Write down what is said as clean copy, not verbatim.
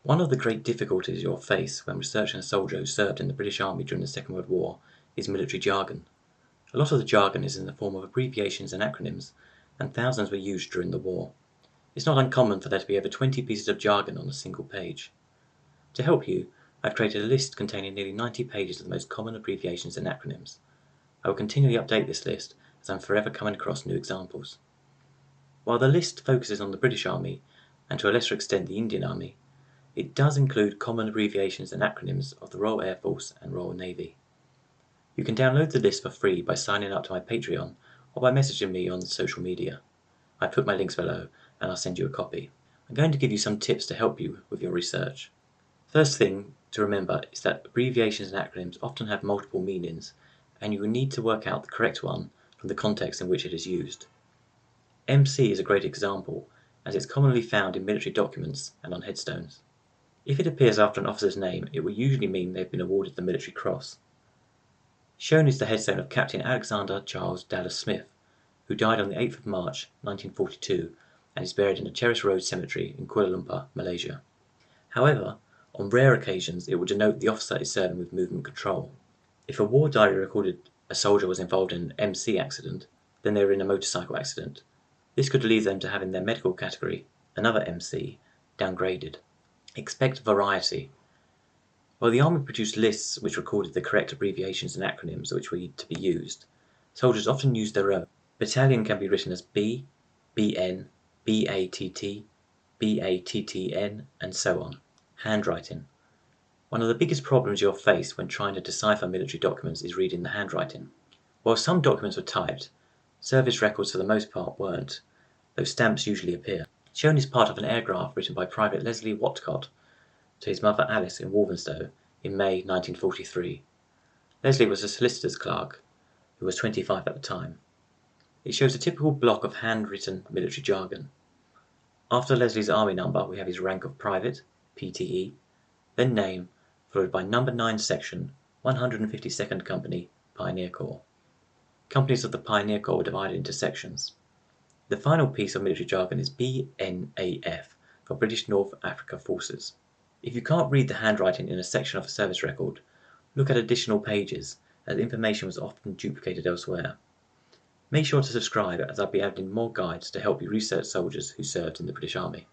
One of the great difficulties you'll face when researching a soldier who served in the British Army during the Second World War is military jargon. A lot of the jargon is in the form of abbreviations and acronyms, and thousands were used during the war. It's not uncommon for there to be over 20 pieces of jargon on a single page. To help you, I've created a list containing nearly 90 pages of the most common abbreviations and acronyms. I will continually update this list as I'm forever coming across new examples. While the list focuses on the British Army, and to a lesser extent the Indian Army, it does include common abbreviations and acronyms of the Royal Air Force and Royal Navy. You can download the list for free by signing up to my Patreon or by messaging me on social media. I've put my links below and I'll send you a copy. I'm going to give you some tips to help you with your research. First thing to remember is that abbreviations and acronyms often have multiple meanings, and you will need to work out the correct one from the context in which it is used. MC is a great example, as it's commonly found in military documents and on headstones. If it appears after an officer's name, it will usually mean they've been awarded the Military Cross. Shown is the headstone of Captain Alexander Charles Dallas Smith, who died on the 8th of March 1942 and is buried in the Terrace Road Cemetery in Kuala Lumpur, Malaysia. However, on rare occasions it will denote the officer is serving with movement control. If a war diary recorded a soldier was involved in an MC accident, then they were in a motorcycle accident. This could lead them to having their medical category, another MC, downgraded. Expect variety. While the Army produced lists which recorded the correct abbreviations and acronyms which were to be used, soldiers often used their own. Battalion can be written as B, BN, BATT, BATTN, and so on. Handwriting. One of the biggest problems you'll face when trying to decipher military documents is reading the handwriting. While some documents were typed, service records for the most part weren't, though stamps usually appear. Shown is part of an airgraph written by Private Leslie Watcott to his mother Alice in Walthamstow in May 1943. Leslie was a solicitor's clerk, who was 25 at the time. It shows a typical block of handwritten military jargon. After Leslie's army number we have his rank of Private, PTE, then name, followed by number 9 section, 152nd Company, Pioneer Corps. Companies of the Pioneer Corps were divided into sections. The final piece of military jargon is BNAF, for British North Africa Forces. If you can't read the handwriting in a section of a service record, look at additional pages, as information was often duplicated elsewhere. Make sure to subscribe, as I'll be adding more guides to help you research soldiers who served in the British Army.